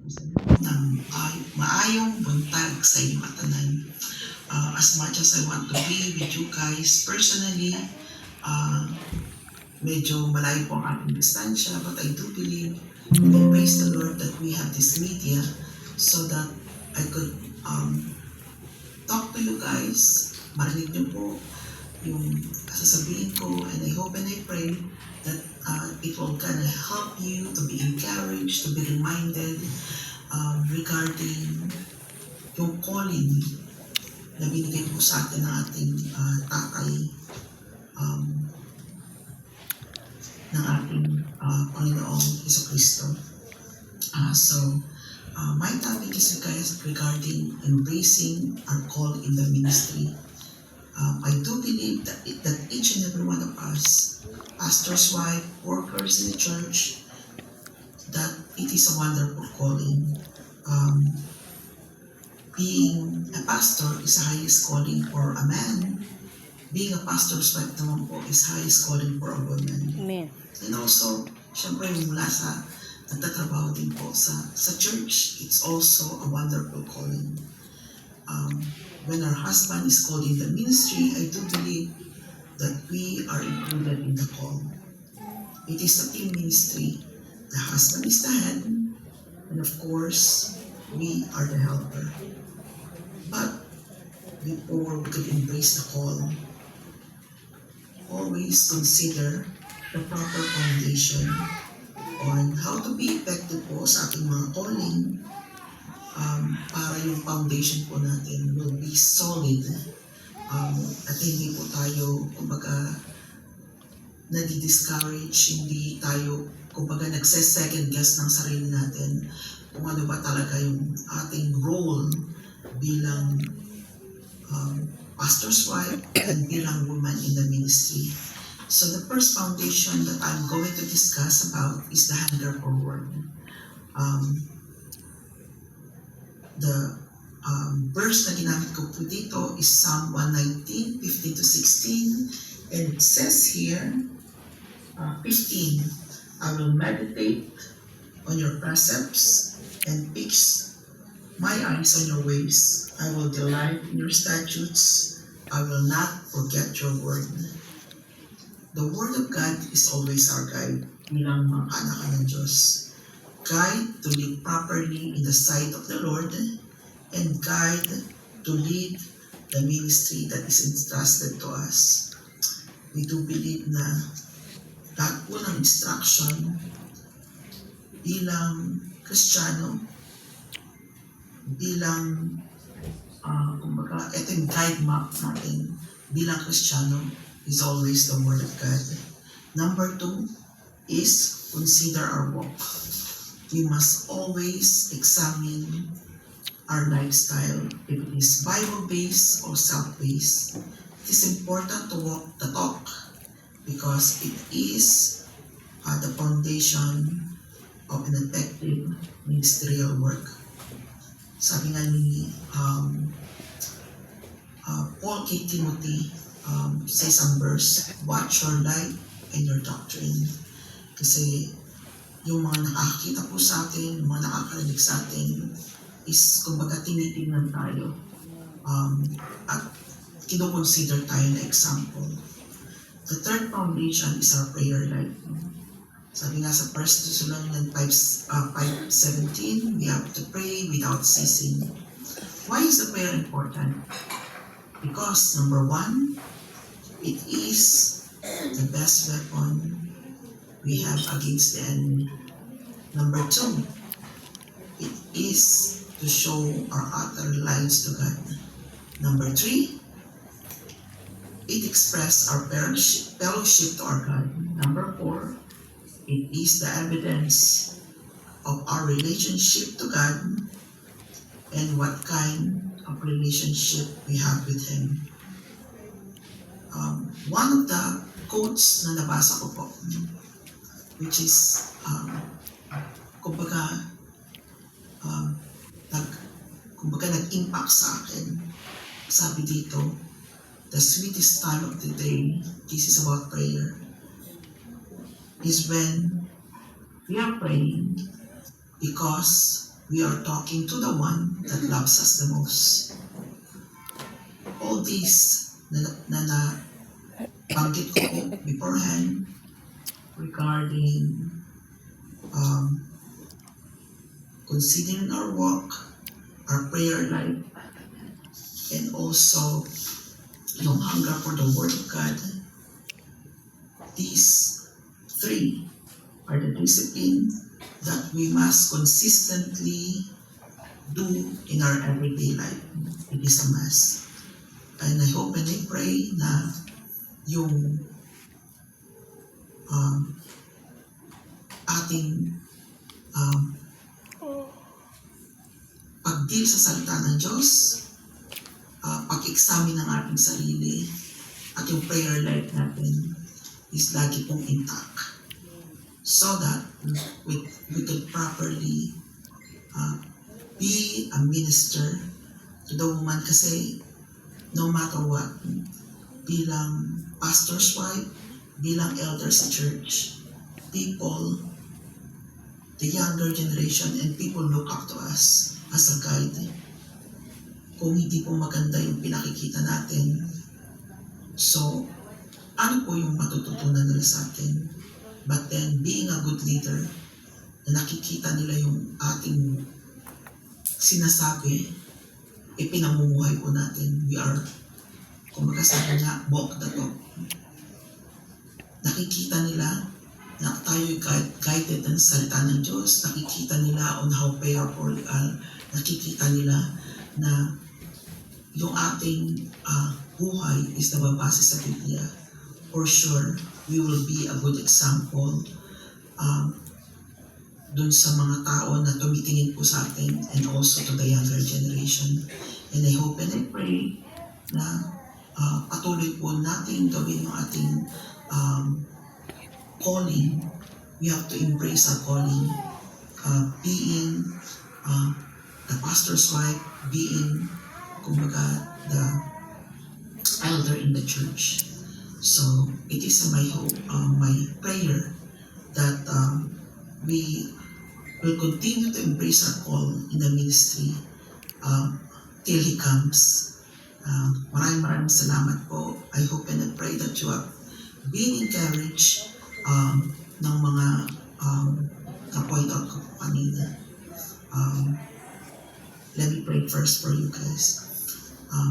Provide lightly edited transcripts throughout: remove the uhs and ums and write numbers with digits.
ng maayong buntag sa inyong tanan. As much as I want to be with you guys personally, uh, medyo malayo po ang ating distansya, but I do believe and praise the Lord that we have this media so that I could talk to you guys, marinig niyo po yung sasabihin ko, and I hope and I pray that it will kind of help you to be encouraged, to be reminded regarding yung calling na binigay po sa atin ng ating tatay ng ating Panginoong Jesucristo. My topic is regarding embracing our call in the ministry. I do believe that each and every one of us, pastor's wife, workers in the church, that it is a wonderful calling. Being a pastor is the highest calling for a man. Being a pastor's wife naman po is highest calling for a woman. Amen. And also, syempre mula sa nagtatrabaho din po sa church, it's also a wonderful calling. When our husband is called in the ministry, I do believe that we are included in the call. It is a team ministry. The husband is the head, and of course, we are the helper. But before we could embrace the call, always consider the proper foundation on how to be effective po sa ating mga calling para yung foundation po natin will be solid at hindi po tayo kumbaga nadi-discourage, hindi tayo kumbaga nagse-second guess ng sarili natin kung ano ba talaga yung ating role bilang pastor's wife and bilang woman in the ministry. So the first foundation that I'm going to discuss about is the hunger for word. The verse na ginamit ko po dito is Psalm 119, 15 to 16, and it says here, 15, I will meditate on your precepts and fix my eyes on your ways. I will delight in your statutes. I will not forget your word. The word of God is always our guide bilang mga anak ng Diyos. Guide to live properly in the sight of the Lord and guide to lead the ministry that is entrusted to us. We do believe na lahat po ng instruction bilang Kristiyano, bilang kumbaga, ito yung guide map natin bilang Kristiyano is always the Word of God. Number 2 is consider our walk. We must always examine our lifestyle, if it is Bible-based or self-based. It is important to walk the talk because it is the foundation of an effective ministerial work. Sabi nga ni Paul K. Timothy sa isang verse, watch your life and your doctrine. Kasi yung mga nakakita po sa atin, yung mga nakakarinig sa atin, is kumbaga tinitingnan tayo at kinoconsider tayo na example. The third foundation is our prayer life. Sabi nga sa 1 Thessalonians 5:17, we have to pray without ceasing. Why is the prayer important? Because number 1, it is the best weapon we have against the enemy. Number 2, it is to show our utter reliance to God. Number 3, it expresses our fellowship to our God. Number 4, it is the evidence of our relationship to God and what kind of relationship we have with Him. One of the quotes na nabasa ko po, which is, kumbaga nag-impact sa akin. Sabi dito, the sweetest time of the day, this is about prayer, is when we are praying because we are talking to the one that loves us the most. All these na banggit ko po beforehand regarding considering our walk, our prayer life, and also yung hunger for the Word of God. These three are the discipline that we must consistently do in our everyday life. It is a must. And I hope and I pray na yung ating pag-deal sa salita ng Diyos, pag-examine ng ating sarili, at yung prayer life natin is lagi pong intact. So that we can properly be a minister to the woman, kasi no matter what, bilang pastor's wife, bilang elder sa church, people, the younger generation and people look up to us as a guide. Kung hindi po maganda yung pinakikita natin, so ano po yung matututunan nila sa atin? But then, being a good leader, na nakikita nila yung ating sinasabi, ipinamumuhay po natin. We are, kung sabi niya, walk the talk. Nakikita nila na tayo'y guided ng salita ng Diyos. Nakikita nila on how prayerful we are. Nakikita nila na yung ating buhay is nababase sa Biblia. For sure, we will be a good example dun sa mga tao na tumitingin po sa atin, and also to the younger generation. And I hope and I pray na patuloy po natin gawin yung ating calling. We have to embrace our calling, being the pastor's wife, being kumbaga the elder in the church. So it is my hope, my prayer that we will continue to embrace our call in the ministry till He comes. Maraming salamat po. I hope and I pray that you have been encouraged ng mga na-point out ko kanina. Let me pray first for you guys.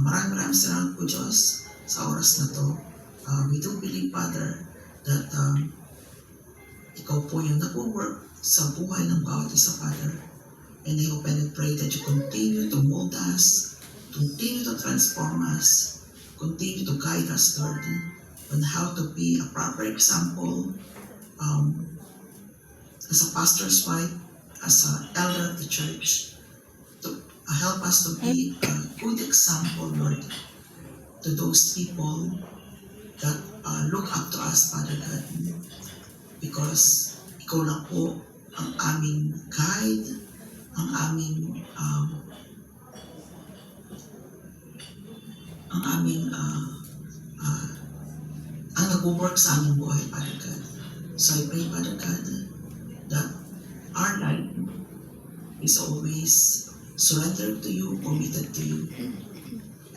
Maraming salamat po, Diyos, sa oras na to. We do believe, Father, that Ikaw po yung nag-work sa buhay ng bawat isa, Father. And I hope and I pray that you continue to mold us, continue to transform us, continue to guide us, Lord, on how to be a proper example as a pastor's wife, as an elder of the church, to help us to be a good example, Lord, to those people that look up to us, Father God, because Ikaw lang po ang aming guide, ang aming ang nag-work sa aming buhay, Father God. So I pray, Father God, that our life is always surrendered to you, committed to you.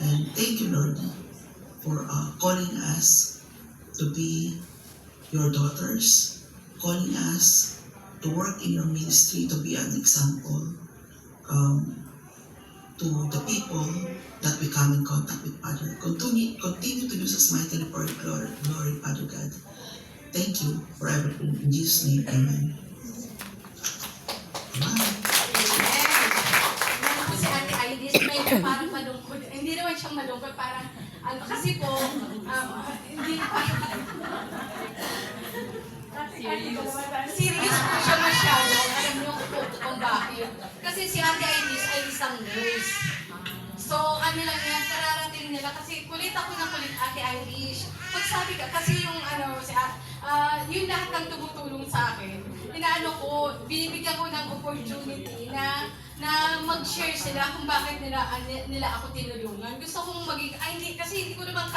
And thank you, Lord, for calling us to be your daughters, calling us to work in your ministry, to be an example to the people that we come in contact with, Father. Continue to use us mightily for your glory, Father God. Thank you for everything. In Jesus' name, amen. Bye. Si Ate Ailis, medyo parang malungkot. Hindi naman siyang malungkot, parang kasi po, hindi pa. Serious po siya masyado. Alam niyo kung bakit. Kasi si Ate Ailis ay isang nurse. So, ano lang yan, kararating nila. Kasi kulit ako ng kulit, Ate Irish. Pag sabi ka, kasi yung yung lahat ng tumutulong sa akin, inaano ko, binibigyan ko ng opportunity na mag-share sila kung bakit nila ako tinulungan. Gusto kong maging, kasi hindi ko naman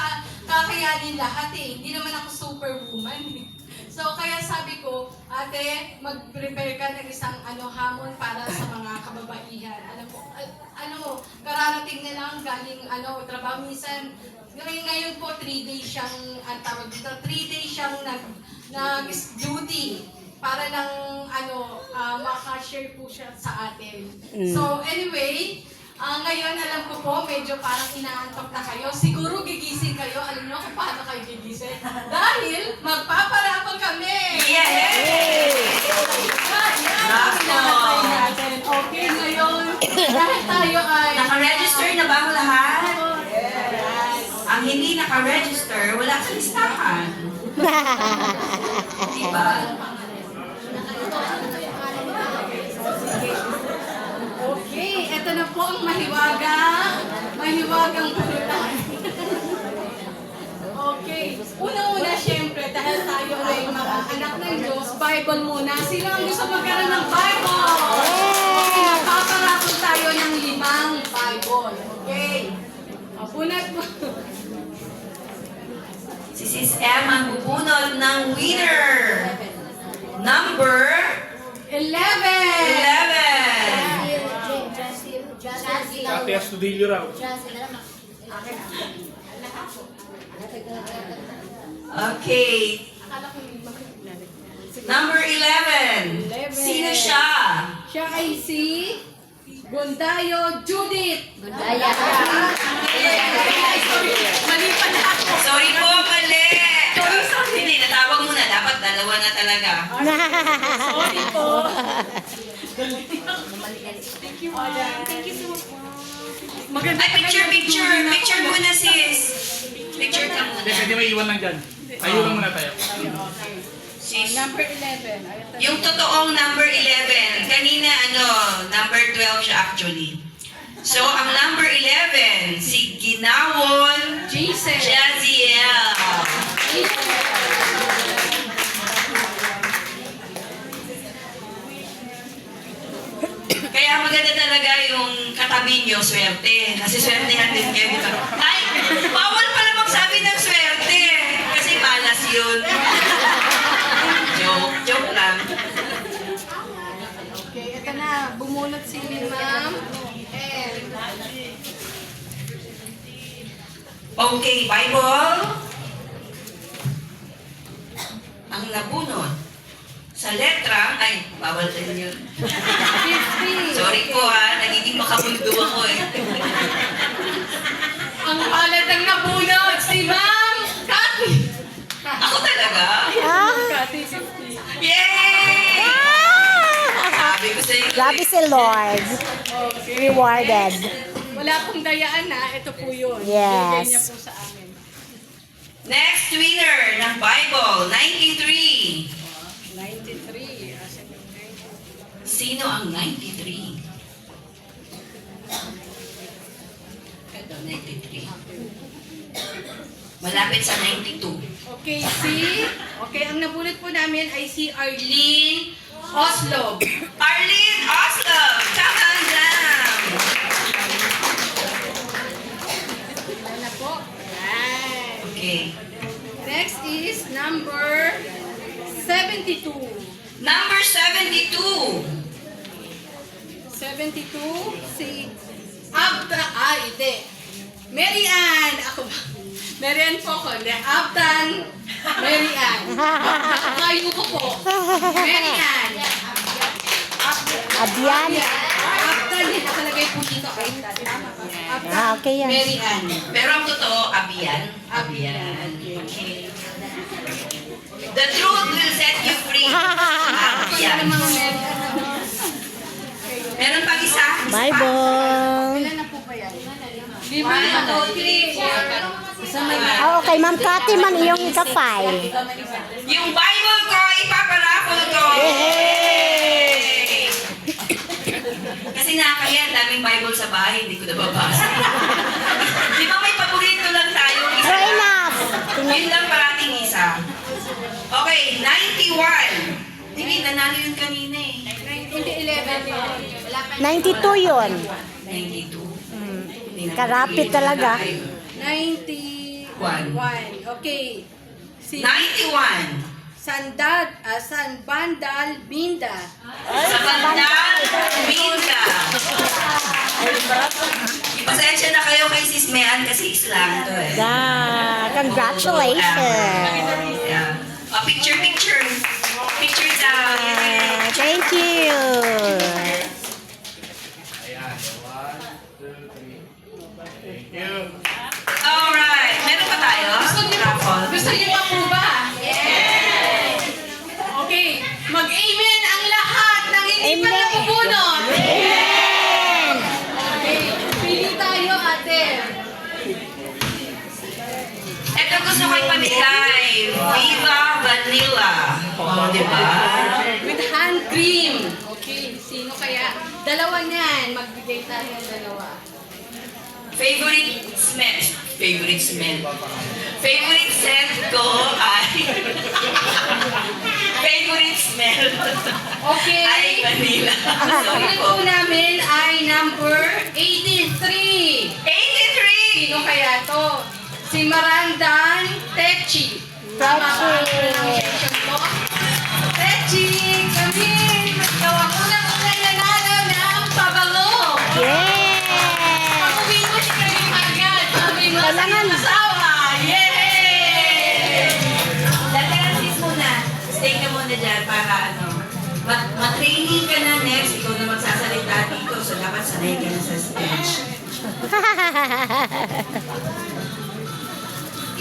kakayanin lahat eh. Hindi naman ako superwoman eh. So, kaya sabi ko, ate, mag-prepare ka ng isang hamon para sa mga kababaihan. galing trabaho. Minsan, ngayon po 3 days siyang, ang tawag dito, 3 days siyang nag-duty para lang maka-share po siya sa atin. So anyway, ngayon alam ko po medyo parang inaantok na kayo. Siguro gigising kayo. Alam niyo kung paano kayo gigising? Dahil magpaparapang kami! Yay! Okay, ngayon, dahil tayo ay... Naka-register na ba ang lahat? Yes. Ang hindi naka-register, wala sa listahan. Diba? Okay, eto na po ang mahiwagang palitan. Okay, una-una syempre, dahil tayo ay mga anak ng Diyos, Bible muna. Sino ang gusto magkaroon ng Bible? Okay, nagpaparapon tayo ng 5 Bible. Okay. Punat mo. Si Sis M ang bubunod ng winner. Number 11! 11. Ate Astudillo raw. Okay. Number 11. Sino siya? Siya ay si Gondayo Judith. Gundaya. Mali pala ako. Sorry po, mali. Hindi, natawag mo na. Dapat dalawa na talaga. Sorry po. Maganda. Ay, picture. Picture muna, sis. Picture ka Hindi, muna. pwede may iwan lang dyan. Tayo lang muna tayo. Sis. Number 11. Ayun. Yung totoong number 11, kanina number 12 siya actually. So, ang number 11, si Ginawon Jason. Jaziel. Kaya maganda talaga yung katabi nyo, swerte. Kasi swertehan din kayo, di ba? Ay, bawal pala magsabi ng swerte. Kasi malas yun. Joke lang. Okay, ito na. Bumunot si Ma'am. Okay, Bible. Ang nabunod sa letra, ay, bawal din yun. 50. Sorry po ha, nagiging makabuldo ako eh. Ang palat ang nabunod si Ma'am Cathy. Ako talaga? Cathy 50. Yay! Sabi ko sa'yo. Grabe si Lord. Okay. Rewarded. Wala pong dayaan na. Ito po yun. Yes. Bigay niya po sa amin. Next winner ng Bible, 93. 93. Sino ang 93? Ito, 93. Malapit sa 92. Okay, ang nabunot po namin ay si Arlene Oslo. Arlene Oslo! Countdown down! Ayan na po. Ayan. Okay. Next is number 72. Number 72. 72, si Abda, hindi. Mary Ann, ako ba? Mary Ann po ko, hindi. Abdan, Mary Ann. Nakakayo ko po. Mary Ann. Abyan. Abdan, nakalagay po dito. Abdan. Okay yan. Mary Ann. Pero ang totoo, Abian. Abian. Okay. The truth will set you free. Yan Abian. ang mga Mary Ann. Meron pang isa? Bible. Ilan na po ba yan? 5, 2, 3, 4. Isa may Okay, Ma'am Cathy man iyong ika-file. Yung Bible ko, ipaparapol ko. Yay! Kasi nakakaya, daming Bible sa bahay, hindi ko nababasa. Di ba may paborito lang tayo? Isa True lang. enough. Yun lang parating isa. Okay, 91. Hindi, nanalo yun kanina eh. Hindi 11 yun. Wala pa 92 yun. 92. Karapit talaga. 91. Okay. Si 91. San Bandal Binda. Sa Bandal, Minda. Pasensya na kayo kay yan kasi Islam to eh. Congratulations. Yeah. Picture. Picture daw. Yay. Thank you. Ayan. 1, 2, 3. Thank you. Alright. Meron pa tayo? Raffle. Gusto niyo pa po ba? Yes! Okay, mag-amen ang lahat ng hindi pa Amen. nakubunot. Amen. Okay, pili tayo ate. Ito gusto ko ipamigay. Viva Vanilla. O, di ba? With hand cream. Okay, sino kaya? Dalawa niyan. Magbigay tayo ng dalawa. Favorite smell. Favorite scent ko ay... Favorite smell Okay. ay vanilla. Sorry Ang po. po namin ay number 83. 83! Sino kaya to? Si Marandan Techi. Tama ba ang pronunciation ko? Techi, kami. Ikaw ako na nanalo ng pabango. Yeah. Pag-uwi mo si kami agad. Kami mo sa iyong asawa. Yay! Sis muna. Stay ka muna dyan para ano. Matraining ka na next. Ikaw na magsasalita dito. So dapat sanay ka na sa speech.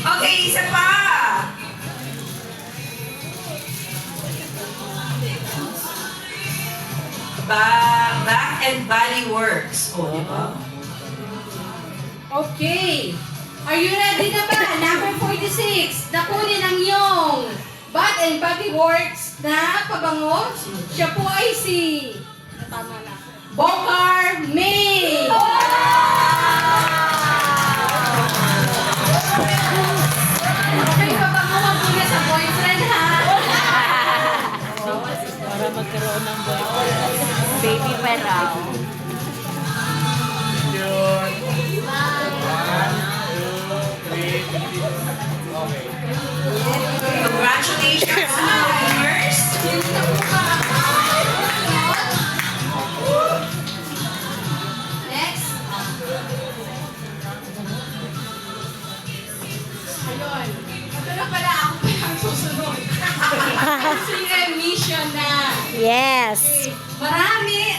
Okay, isa pa. Bath and Body Works. O, di ba? Okay. Are you ready na ba? Number 46. Nakunin ang iyong Bath and Body Works na pabango. Siya po ay si Bokar May. Okay, pabango mo muna sa boyfriend ha. Para magkaroon ng baby pa raw. Yun. 1, 2, 3. Okay. Congratulations sa mga winners. Next. Ayun. Ito na pala ako pa yung susunod. Si mission na. Yes. Marami